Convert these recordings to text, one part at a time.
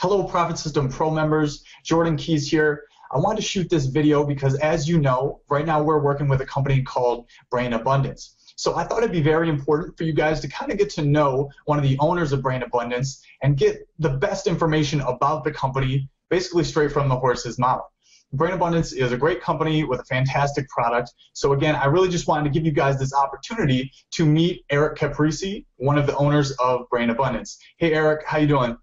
Hello, Profit System Pro members. Jordan Keys here. I wanted to shoot this video because, as you know, right now we're working with a company called Brain Abundance. So I thought it'd be very important for you guys to kind of get to know one of the owners of Brain Abundance and get the best information about the company, basically straight from the horse's mouth. Brain Abundance is a great company with a fantastic product. So again, I really just wanted to give you guys this opportunity to meet Eric Caprisi, one of the owners of Brain Abundance. Hey Eric, how you doing?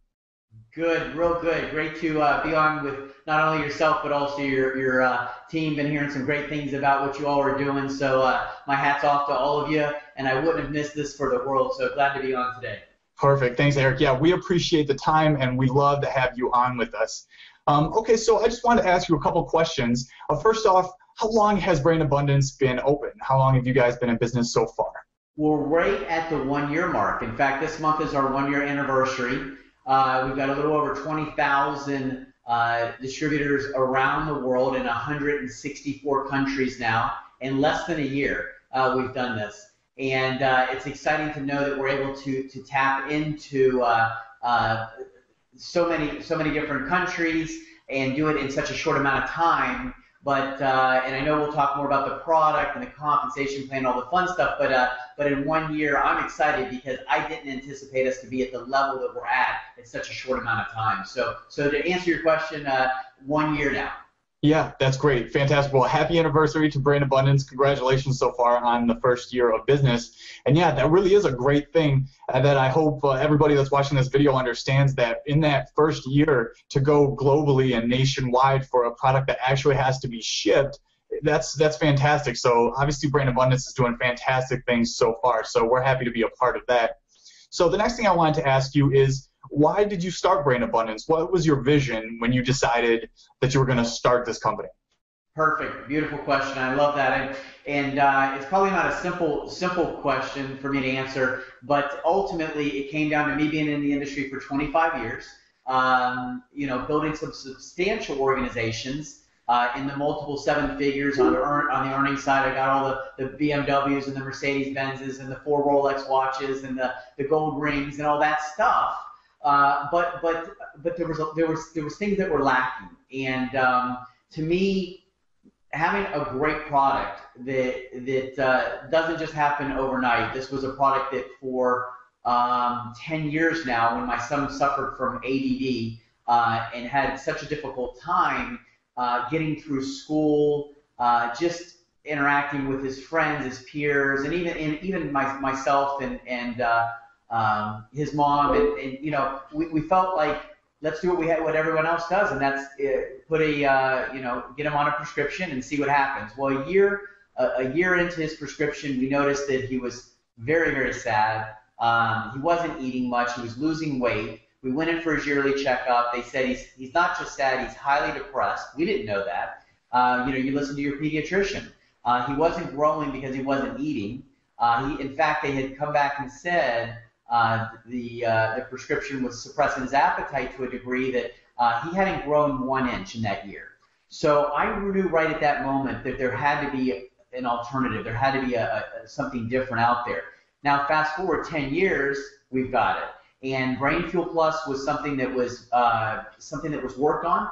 Good, real good. Great to be on with not only yourself but also your team. Been hearing some great things about what you all are doing. So my hat's off to all of you, and I wouldn't have missed this for the world. So glad to be on today. Perfect. Thanks, Eric. Yeah, we appreciate the time, and we love to have you on with us. Okay, so I just wanted to ask you a couple questions. First off, how long has Brain Abundance been open? How long have you guys been in business so far? We're right at the 1 year mark. In fact, this month is our 1 year anniversary. We've got a little over 20,000 distributors around the world in 164 countries now. In less than a year, we've done this. And it's exciting to know that we're able to tap into so many different countries and do it in such a short amount of time. But and I know we'll talk more about the product and the compensation plan, all the fun stuff. But in 1 year, I'm excited because I didn't anticipate us to be at the level that we're at in such a short amount of time. So to answer your question, 1 year now. Yeah, that's great. Fantastic. Well, happy anniversary to Brain Abundance. Congratulations so far on the first year of business. And yeah, that really is a great thing that I hope everybody that's watching this video understands, that in that first year to go globally and nationwide for a product that actually has to be shipped, that's fantastic. So obviously Brain Abundance is doing fantastic things so far. So we're happy to be a part of that. So the next thing I wanted to ask you is, why did you start Brain Abundance? What was your vision when you decided that you were going to start this company? Perfect. Beautiful question. I love that. And it's probably not a simple question for me to answer, but ultimately it came down to me being in the industry for 25 years, building some substantial organizations in the multiple seven figures on the earnings side. I got all the BMWs and the Mercedes-Benzes and the 4 Rolex watches and the gold rings and all that stuff. But there was things that were lacking, and to me, having a great product that doesn't just happen overnight. This was a product that for 10 years now, when my son suffered from ADD and had such a difficult time getting through school, just interacting with his friends, his peers, and even myself and his mom, and we felt like, let's do what everyone else does, and that's get him on a prescription and see what happens. Well, a year into his prescription, we noticed that he was very, very sad. He wasn't eating much. He was losing weight. We went in for his yearly checkup. They said he's not just sad, he's highly depressed. We didn't know that. You listen to your pediatrician. He wasn't growing because he wasn't eating. In fact, they had come back and said the prescription was suppressing his appetite to a degree that he hadn't grown 1 inch in that year. So I knew right at that moment that there had to be an alternative. There had to be something different out there. Now, fast forward 10 years, we've got it. And Brain Fuel Plus was something that was worked on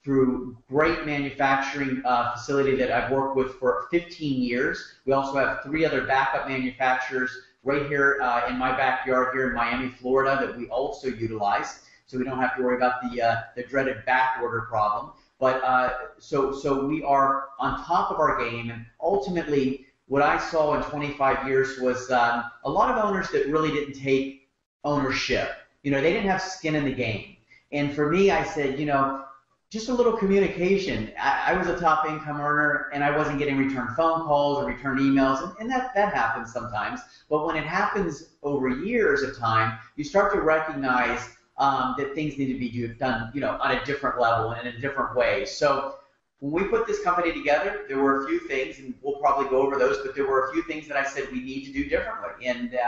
through great manufacturing facility that I've worked with for 15 years. We also have 3 other backup manufacturers right here in my backyard here in Miami, Florida, that we also utilize, so we don't have to worry about the dreaded back order problem. But so we are on top of our game, and ultimately what I saw in 25 years was a lot of owners that really didn't take ownership. They didn't have skin in the game. And for me, I said, just a little communication. I was a top income earner, and I wasn't getting return phone calls or return emails, and that happens sometimes. But when it happens over years of time, you start to recognize that things need to be done, on a different level and in a different way. So when we put this company together, there were a few things, and we'll probably go over those, but there were a few things that I said we need to do differently. And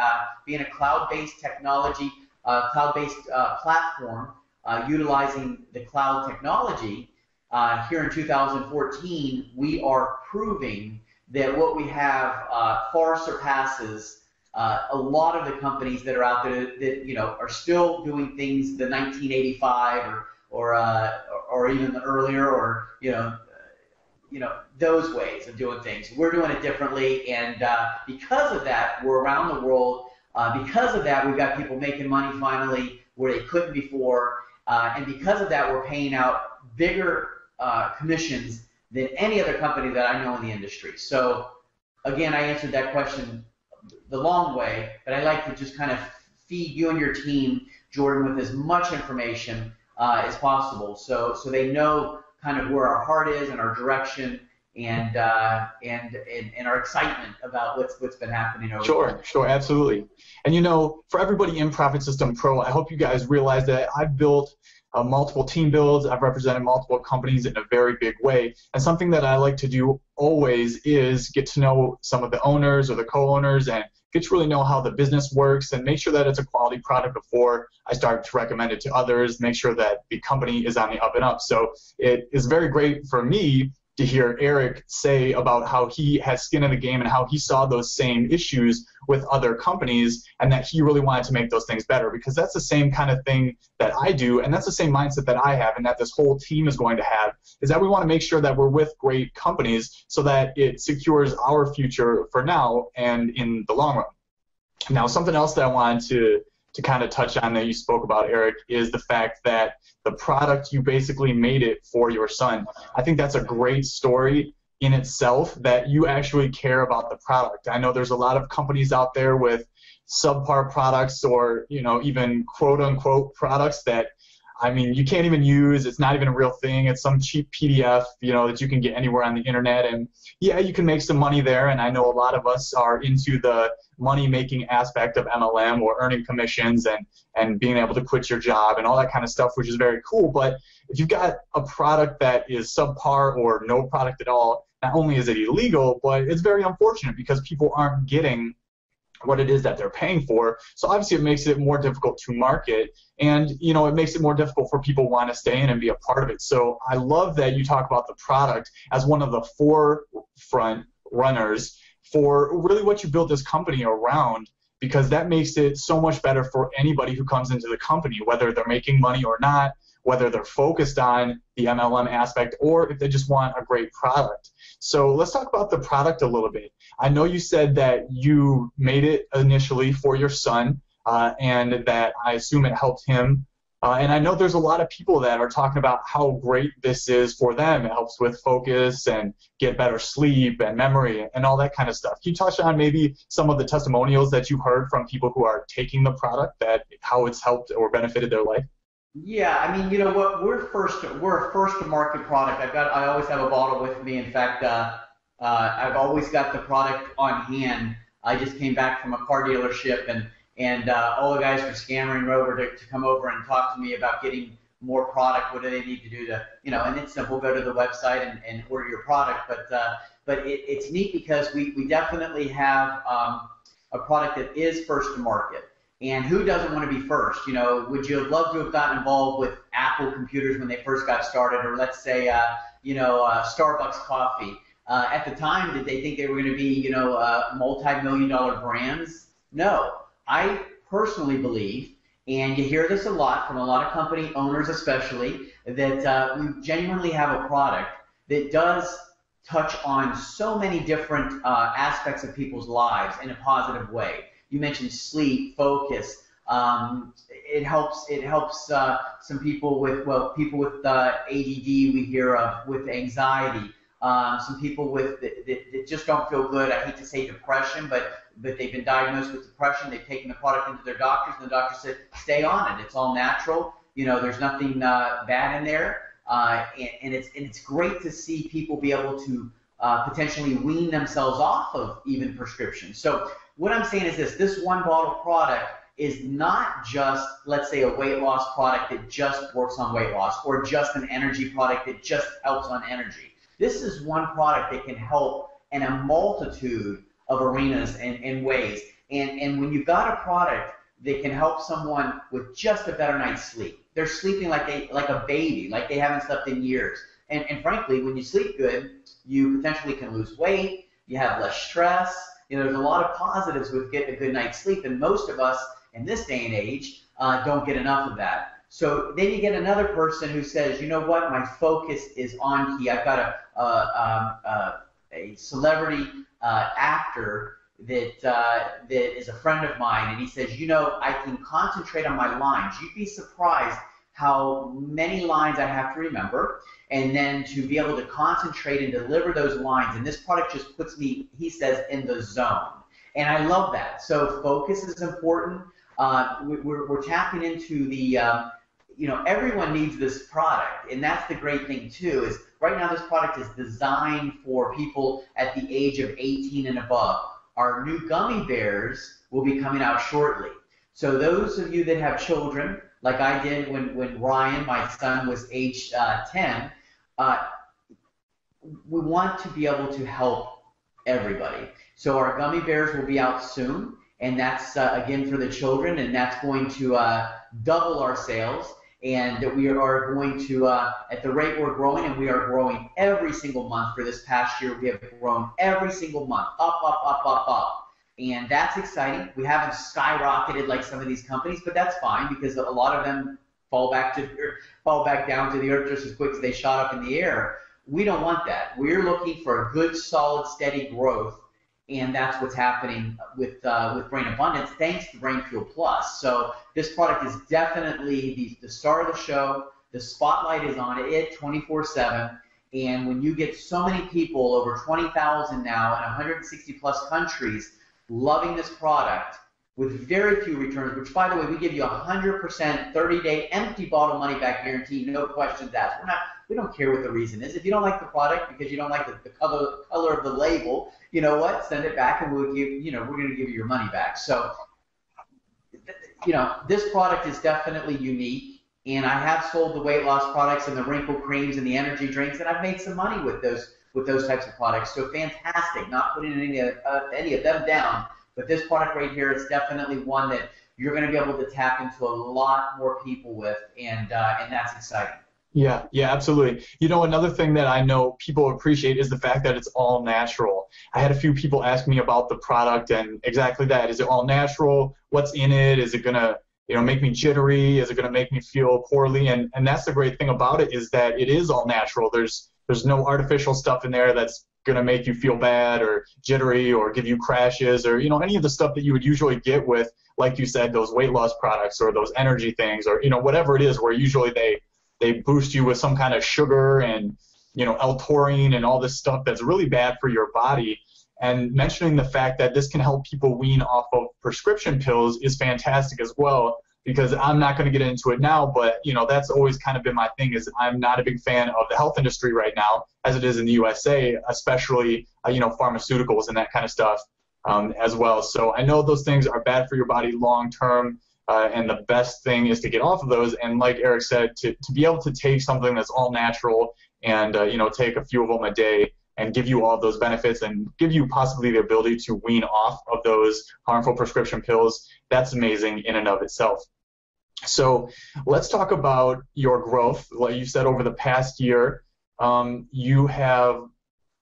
being a cloud-based technology, cloud-based platform, utilizing the cloud technology, here in 2014, we are proving that what we have far surpasses a lot of the companies that are out there that are still doing things the 1985 or even earlier, or those ways of doing things. We're doing it differently, and because of that, we're around the world. Because of that, we've got people making money finally where they couldn't before, and because of that, we're paying out bigger commissions than any other company that I know in the industry. So again, I answered that question the long way, but I like to just kind of feed you and your team, Jordan, with as much information as possible, so they know kind of where our heart is and our direction, and our excitement about what's been happening over there. Sure, absolutely. And for everybody in Profit System Pro, I hope you guys realize that I've built multiple team builds. I've represented multiple companies in a very big way. And something that I like to do always is get to know some of the owners or the co-owners and get to really know how the business works and make sure that it's a quality product before I start to recommend it to others, make sure that the company is on the up and up. So it is very great for me to hear Eric say about how he has skin in the game and how he saw those same issues with other companies and that he really wanted to make those things better, because that's the same kind of thing that I do, and that's the same mindset that I have and that this whole team is going to have, is that we want to make sure that we're with great companies so that it secures our future for now and in the long run. Now, something else that I wanted to kind of touch on that you spoke about, Eric, is the fact that the product, you basically made it for your son. I think that's a great story in itself, that you actually care about the product. I know there's a lot of companies out there with subpar products or, even quote-unquote products that, you can't even use. It's not even a real thing. It's some cheap PDF, that you can get anywhere on the internet. And yeah, you can make some money there. And I know a lot of us are into the money-making aspect of MLM, or earning commissions and being able to quit your job and all that kind of stuff, which is very cool. But if you've got a product that is subpar or no product at all, not only is it illegal, but it's very unfortunate because people aren't getting what it is that they're paying for. So obviously it makes it more difficult to market, and it makes it more difficult for people who want to stay in and be a part of it. So I love that you talk about the product as one of the forefront runners for really what you built this company around, because that makes it so much better for anybody who comes into the company, whether they're making money or not, whether they're focused on the MLM aspect, or if they just want a great product. So let's talk about the product a little bit. I know you said that you made it initially for your son, and that I assume it helped him. And I know there's a lot of people that are talking about how great this is for them. It helps with focus and get better sleep and memory and all that kind of stuff. Can you touch on maybe some of the testimonials that you've heard from people who are taking the product, that how it's helped or benefited their life? Yeah, what, we're a first to market product. I always have a bottle with me. In fact, I've always got the product on hand. I just came back from a car dealership, and all the guys were scammering over to come over and talk to me about getting more product. What do they need to do to, and it's simple, go to the website and order your product. But it's neat because we definitely have a product that is first to market. And who doesn't want to be first? Would you have loved to have gotten involved with Apple computers when they first got started, or let's say, Starbucks coffee? At the time, did they think they were going to be, multi-million-dollar brands? No. I personally believe, and you hear this a lot from a lot of company owners especially, that we genuinely have a product that does touch on so many different aspects of people's lives in a positive way. You mentioned sleep, focus. It helps some people with ADD we hear of, with anxiety. Some people that just don't feel good. I hate to say depression, but they've been diagnosed with depression. They've taken the product into their doctors, and the doctor said, stay on it. It's all natural. There's nothing bad in there. And it's great to see people be able to potentially wean themselves off of even prescriptions. So what I'm saying is this one bottle product is not just, let's say, a weight loss product that just works on weight loss, or just an energy product that just helps on energy. This is one product that can help in a multitude of arenas and ways. And when you've got a product that can help someone with just a better night's sleep, they're sleeping like a baby, like they haven't slept in years. And frankly, when you sleep good, you potentially can lose weight, you have less stress, there's a lot of positives with getting a good night's sleep, and most of us in this day and age don't get enough of that. So then you get another person who says, you know what, my focus is on key. I've got a celebrity actor that is a friend of mine, and he says, you know, I can concentrate on my lines. You'd be surprised how many lines I have to remember, and then to be able to concentrate and deliver those lines. And this product just puts me, he says, in the zone. And I love that. So focus is important. We're tapping into the, everyone needs this product. And that's the great thing, too, is right now this product is designed for people at the age of 18 and above. Our new gummy bears will be coming out shortly. So those of you that have children, like I did when Ryan, my son, was age 10, we want to be able to help everybody. So our gummy bears will be out soon, and that's, again, for the children, and that's going to double our sales. And we are going to, at the rate we're growing, and we are growing every single month for this past year, we have grown every single month, up, up, up, up, up. And that's exciting. We haven't skyrocketed like some of these companies, but that's fine because a lot of them fall back down to the earth just as quick as they shot up in the air. We don't want that. We're looking for a good, solid, steady growth, and that's what's happening with Brain Abundance, thanks to Brain Fuel Plus. So this product is definitely the star of the show. The spotlight is on it 24/7. And when you get so many people, over 20,000 now in 160 plus countries, loving this product with very few returns, which, by the way, we give you 100% 30-day empty bottle money back guarantee, no questions asked. We don't care what the reason is. If you don't like the product because you don't like the color of the label, you know what? Send it back, and we're going to give you your money back. So, this product is definitely unique, and I have sold the weight loss products and the wrinkle creams and the energy drinks, and I've made some money with those types of products. So fantastic. Not putting any of them down, but this product right here is definitely one that you're going to be able to tap into a lot more people with, and that's exciting. Yeah, absolutely. Another thing that I know people appreciate is the fact that it's all natural. I had a few people ask me about the product, and exactly that. Is it all natural? What's in it? Is it going to make me jittery? Is it going to make me feel poorly? And that's the great thing about it, is that it is all natural. There's no artificial stuff in there that's going to make you feel bad or jittery or give you crashes or, any of the stuff that you would usually get with, like you said, those weight loss products or those energy things or, whatever it is, where usually they boost you with some kind of sugar and, L-taurine and all this stuff that's really bad for your body. And mentioning the fact that this can help people wean off of prescription pills is fantastic as well, because I'm not going to get into it now, but, that's always kind of been my thing, is I'm not a big fan of the health industry right now, as it is in the USA, especially, pharmaceuticals and that kind of stuff as well. So I know those things are bad for your body long term, and the best thing is to get off of those. And like Eric said, to be able to take something that's all natural and, take a few of them a day and give you all those benefits and give you possibly the ability to wean off of those harmful prescription pills, that's amazing in and of itself. So let's talk about your growth. Like you said, over the past year, you have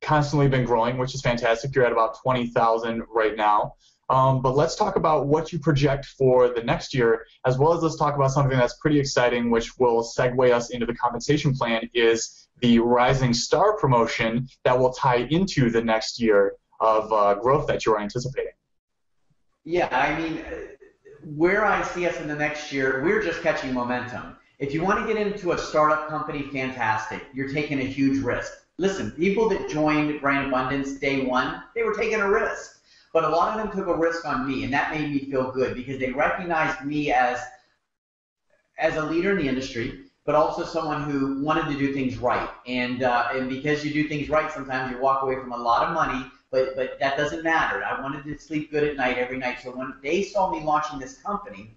constantly been growing, which is fantastic. You're at about 20,000 right now. But let's talk about what you project for the next year, as well as let's talk about something that's pretty exciting, which will segue us into the compensation plan, is the Rising Star promotion that will tie into the next year of growth that you're anticipating. Yeah, I mean, where I see us in the next year, we're just catching momentum. If you want to get into a startup company, fantastic. You're taking a huge risk. Listen, people that joined Brain Abundance day one, they were taking a risk. But a lot of them took a risk on me, and that made me feel good because they recognized me as a leader in the industry, but also someone who wanted to do things right. And because you do things right, sometimes you walk away from a lot of money, but that doesn't matter. I wanted to sleep good at night every night. So when they saw me launching this company,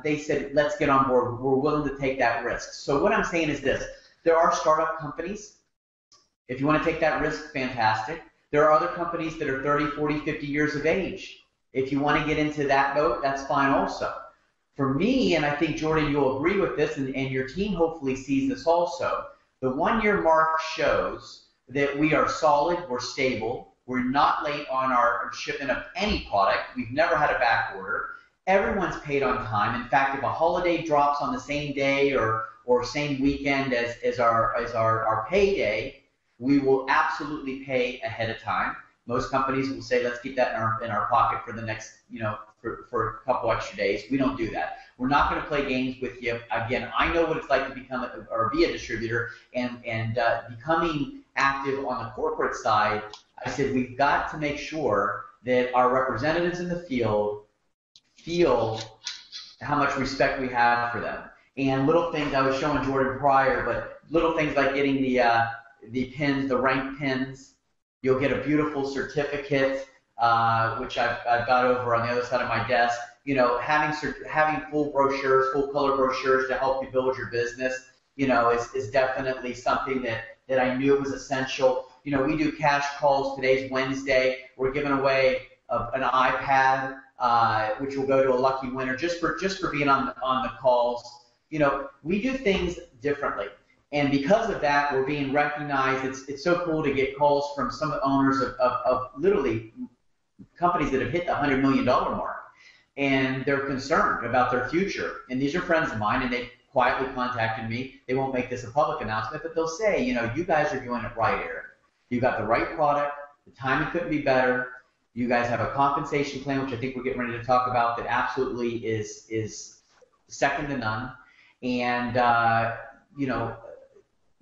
they said, let's get on board. We're willing to take that risk. So what I'm saying is this. There are startup companies. If you want to take that risk, fantastic. There are other companies that are 30, 40, 50 years of age. If you want to get into that boat, that's fine also. For me, and I think, Jordan, you'll agree with this, and your team hopefully sees this also, the 1 year mark shows that we are solid, we're stable, We're not late on our shipment of any product. We've never had a back order. Everyone's paid on time. In fact, if a holiday drops on the same day or same weekend as our payday, we will absolutely pay ahead of time. Most companies will say, let's keep that in our pocket for the next, for a couple extra days. We don't do that. We're not going to play games with you. Again, I know what it's like to become or be a distributor, and becoming active on the corporate side. I said we've got to make sure that our representatives in the field feel how much respect we have for them. And little things, I was showing Jordan prior, but little things like getting the pins, the rank pins. You'll get a beautiful certificate, which I've got over on the other side of my desk. Having full brochures, full color brochures to help you build your business, is definitely something that I knew was essential. We do cash calls. Today's Wednesday. We're giving away an iPad, which will go to a lucky winner just for being on the calls. We do things differently. And because of that, we're being recognized. It's so cool to get calls from some owners of literally companies that have hit the $100 million mark. And they're concerned about their future. And these are friends of mine, and they quietly contacted me. They won't make this a public announcement, but they'll say, you guys are doing it right, Eric. You got the right product. The timing couldn't be better. You guys have a compensation plan, which I think we're getting ready to talk about, that absolutely is second to none. And,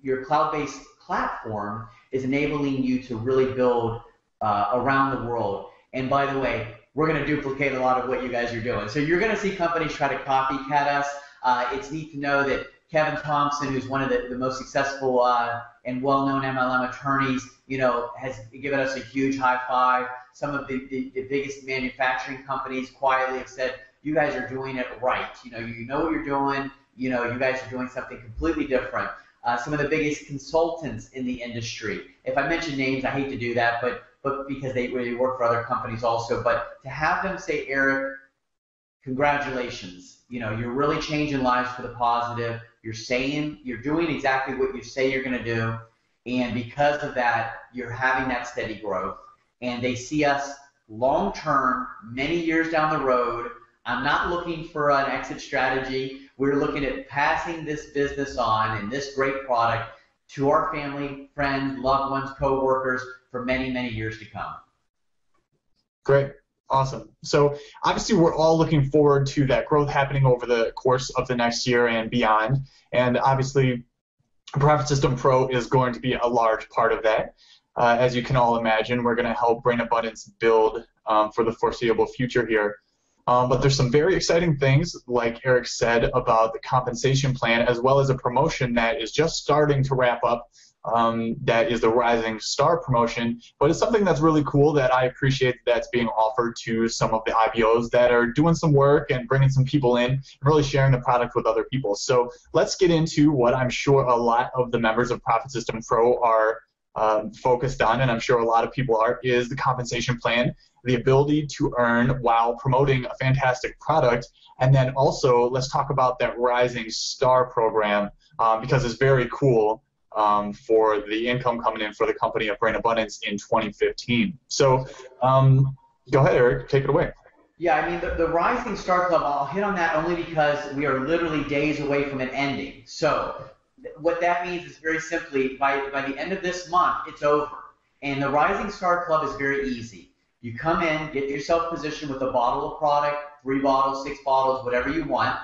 your cloud-based platform is enabling you to really build around the world. And by the way, we're going to duplicate a lot of what you guys are doing. So you're going to see companies try to copycat us. It's neat to know that Kevin Thompson, who's one of the most successful and well-known MLM attorneys, has given us a huge high five. Some of the biggest manufacturing companies quietly have said, you guys are doing it right. You know what you're doing. You guys are doing something completely different. Some of the biggest consultants in the industry. If I mention names, I hate to do that, but because they really work for other companies also. But to have them say, Eric, congratulations. You're really changing lives for the positive. You're doing exactly what you say you're going to do. And because of that, you're having that steady growth. And they see us long term, many years down the road. I'm not looking for an exit strategy. We're looking at passing this business on and this great product to our family, friends, loved ones, coworkers for many, many years to come. Great. Awesome. So obviously we're all looking forward to that growth happening over the course of the next year and beyond. And obviously Profit System Pro is going to be a large part of that. As you can all imagine, we're going to help Brain Abundance build for the foreseeable future here. But there's some very exciting things, like Eric said, about the compensation plan, as well as a promotion that is just starting to wrap up. That is the Rising Star promotion. But it's something that's really cool that I appreciate that's being offered to some of the IBOs that are doing some work and bringing some people in and really sharing the product with other people. So let's get into what I'm sure a lot of the members of Profit System Pro are focused on, and I'm sure a lot of people are, is the compensation plan, the ability to earn while promoting a fantastic product. And then also let's talk about that Rising Star program because it's very cool for the income coming in for the company of Brain Abundance in 2015. So go ahead, Eric, take it away. Yeah, I mean, the Rising Star Club, I'll hit on that only because we are literally days away from it ending. So what that means is very simply, by the end of this month, it's over. And the Rising Star Club is very easy. You come in, get yourself positioned with a bottle of product, 3 bottles, 6 bottles, whatever you want,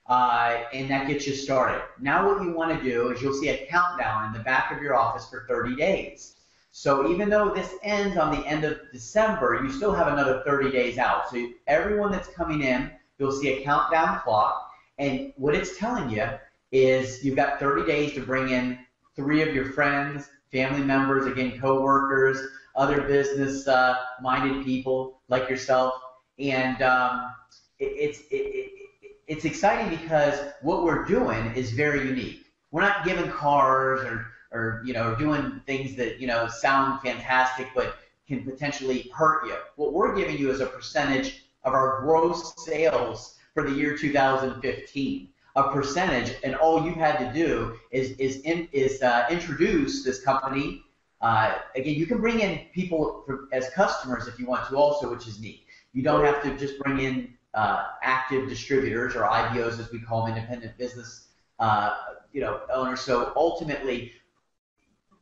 and that gets you started. Now what you want to do is you'll see a countdown in the back of your office for 30 days. So even though this ends on the end of December, you still have another 30 days out. So everyone that's coming in, you'll see a countdown clock, and what it's telling you is you've got 30 days to bring in 3 of your friends, family members, again, coworkers, other business-minded people like yourself, and it's exciting because what we're doing is very unique. We're not giving cars or doing things that sound fantastic but can potentially hurt you. What we're giving you is a percentage of our gross sales for the year 2015. A percentage, and all you had to do is introduce this company Again, you can bring in people as customers if you want to also, which is neat. You don't have to just bring in active distributors or IBOs, as we call them, independent business owners. So ultimately,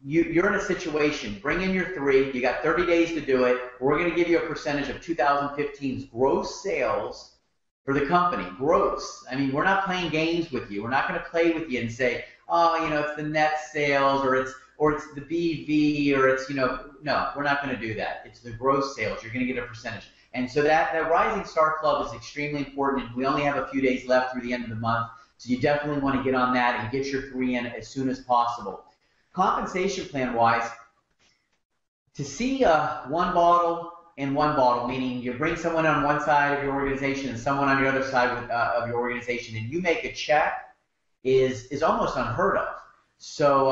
you're in a situation, bring in your 3, you got 30 days to do it. We're going to give you a percentage of 2015's gross sales for the company. Gross. I mean, we're not playing games with you. We're not going to play with you and say, oh, it's the net sales or it's the BV or it's, no, we're not going to do that. It's the gross sales. You're going to get a percentage. And so that Rising Star Club is extremely important, and we only have a few days left through the end of the month, so you definitely want to get on that and get your 3 in as soon as possible. Compensation plan-wise, to see one bottle and one bottle, meaning you bring someone on one side of your organization and someone on the other side of your organization, and you make a check, is almost unheard of. So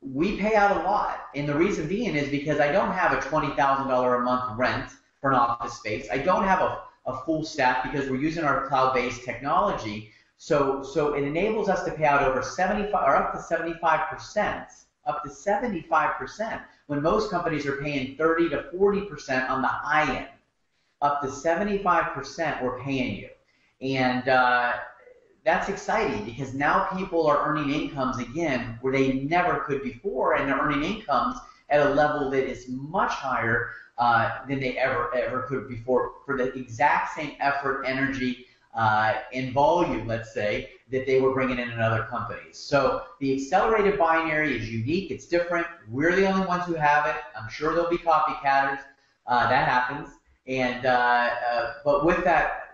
we pay out a lot, and the reason being is because I don't have a $20,000 a month rent for an office space. I don't have a full staff because we're using our cloud-based technology. So it enables us to pay out over 75 or up to 75%, when most companies are paying 30 to 40% on the high end. Up to 75% we're paying you, and that's exciting because now people are earning incomes again where they never could before, and they're earning incomes at a level that is much higher than they ever could before for the exact same effort, energy, in volume, let's say, that they were bringing in other companies. So the accelerated binary is unique. It's different. We're the only ones who have it. I'm sure there'll be copycatters. That happens. And but with that,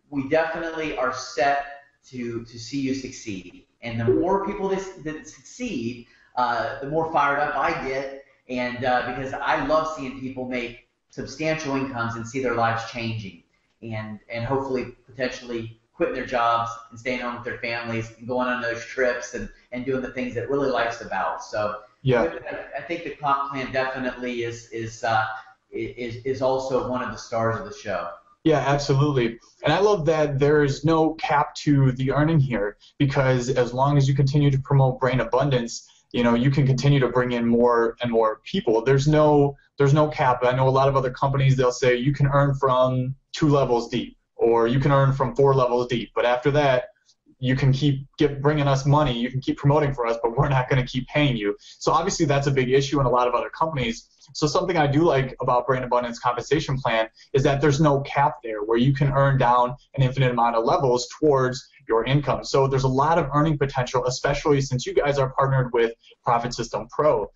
we definitely are set to see you succeed. And the more people that succeed, the more fired up I get. And because I love seeing people make substantial incomes and see their lives changing. And hopefully potentially quitting their jobs and staying home with their families and going on those trips and doing the things that really life's about. So yeah, I think the comp plan definitely is also one of the stars of the show. Yeah, absolutely. And I love that there is no cap to the earning here, because as long as you continue to promote Brain Abundance, you can continue to bring in more and more people. There's no cap. I know a lot of other companies, they'll say you can earn from 2 levels deep, or you can earn from 4 levels deep. But after that, you can keep bringing us money. You can keep promoting for us, but we're not going to keep paying you. So obviously that's a big issue in a lot of other companies. So something I do like about Brain Abundance compensation plan is that there's no cap there, where you can earn down an infinite amount of levels towards your income. So there's a lot of earning potential, especially since you guys are partnered with Profit System Pro.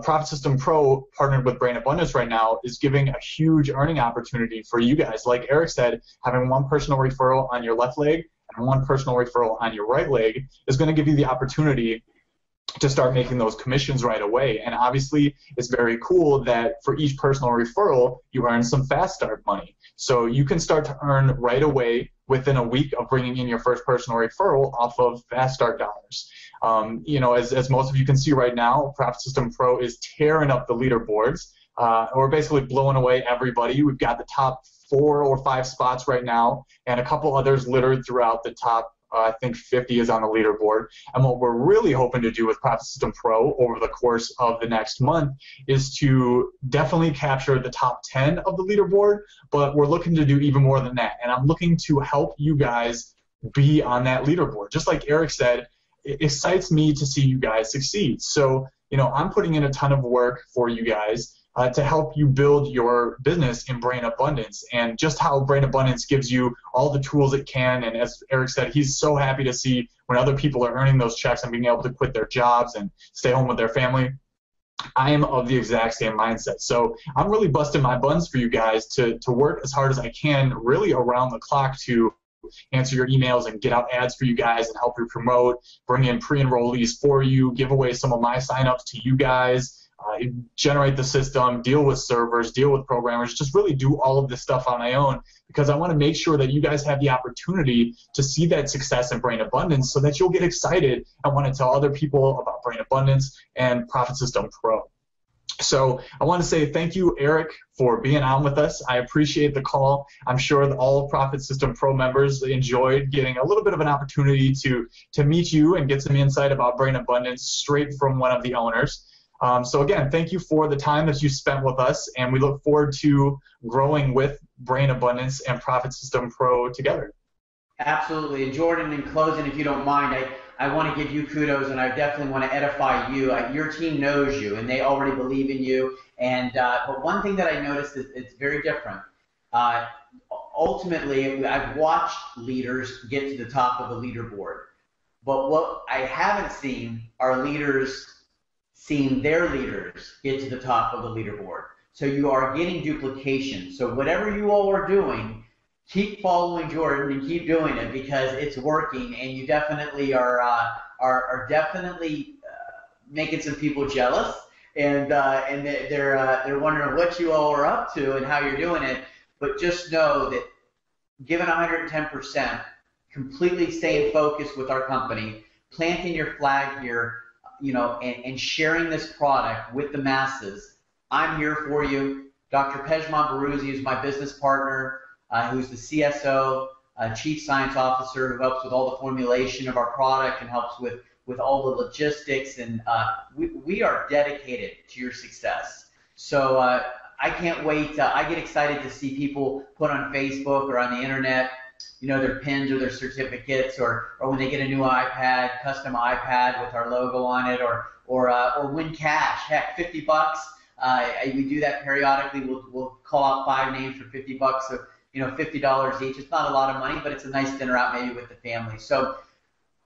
Profit System Pro, partnered with Brain Abundance right now, is giving a huge earning opportunity for you guys. Like Eric said, having one personal referral on your left leg and one personal referral on your right leg is going to give you the opportunity to start making those commissions right away. And obviously, it's very cool that for each personal referral, you earn some fast start money. So you can start to earn right away within a week of bringing in your first personal referral off of fast start dollars. As most of you can see right now, Profit System Pro is tearing up the leaderboards. We're basically blowing away everybody. We've got the top 4 or 5 spots right now, and a couple others littered throughout the top. I think 50 is on the leaderboard. And what we're really hoping to do with Profit System Pro over the course of the next month is to definitely capture the top 10 of the leaderboard, but we're looking to do even more than that. And I'm looking to help you guys be on that leaderboard. Just like Eric said, it excites me to see you guys succeed. So, I'm putting in a ton of work for you guys to help you build your business in Brain Abundance, and just how Brain Abundance gives you all the tools it can. And as Eric said, he's so happy to see when other people are earning those checks and being able to quit their jobs and stay home with their family. I am of the exact same mindset. So I'm really busting my buns for you guys to work as hard as I can, really around the clock, to answer your emails and get out ads for you guys and help you promote, bring in pre-enrollees for you, give away some of my signups to you guys, generate the system, deal with servers, deal with programmers, just really do all of this stuff on my own, because I want to make sure that you guys have the opportunity to see that success in Brain Abundance so that you'll get excited and want to tell other people about Brain Abundance and Profit System Pro. So I want to say thank you, Eric, for being on with us. I appreciate the call. I'm sure that all Profit System Pro members enjoyed getting a little bit of an opportunity to meet you and get some insight about Brain Abundance straight from one of the owners. So again, thank you for the time that you spent with us, and we look forward to growing with Brain Abundance and Profit System Pro together. Absolutely. And Jordan, in closing, if you don't mind, I want to give you kudos, and I definitely want to edify you. Your team knows you, and they already believe in you. And but one thing that I noticed is it's very different. Ultimately, I've watched leaders get to the top of the leaderboard, but what I haven't seen are leaders seeing their leaders get to the top of the leaderboard. So you are getting duplication. So whatever you all are doing, keep following Jordan and keep doing it, because it's working, and you definitely are definitely making some people jealous, and they're wondering what you all are up to and how you're doing it. But just know that giving 110%, completely staying focused with our company, planting your flag here, and sharing this product with the masses. I'm here for you. Dr. Pejman Baruzi is my business partner, who's the CSO, Chief Science Officer, who helps with all the formulation of our product and helps with all the logistics. And we are dedicated to your success. So I can't wait. I get excited to see people put on Facebook or on the internet, their pins or their certificates, or when they get a new iPad, custom iPad with our logo on it, or win cash. Heck, $50. We do that periodically. We'll call out 5 names for $50. So, $50 each. It's not a lot of money, but it's a nice dinner out maybe with the family. So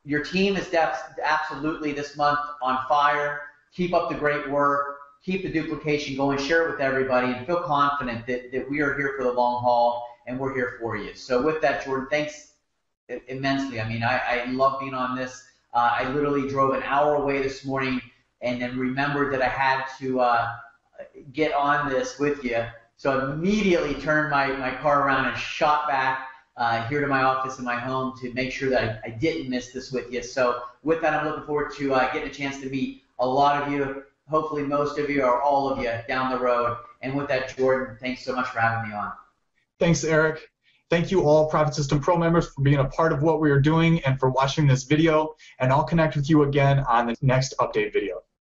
your team is absolutely this month on fire. Keep up the great work. Keep the duplication going. Share it with everybody, and feel confident that we are here for the long haul, and we're here for you. So with that, Jordan, thanks immensely. I mean, I love being on this. I literally drove an hour away this morning and then remembered that I had to get on this with you. So I immediately turned my car around and shot back here to my office in my home to make sure that I didn't miss this with you. So with that, I'm looking forward to getting a chance to meet a lot of you, hopefully most of you or all of you down the road. And with that, Jordan, thanks so much for having me on. Thanks, Eric. Thank you all Profit System Pro members for being a part of what we are doing and for watching this video. And I'll connect with you again on the next update video.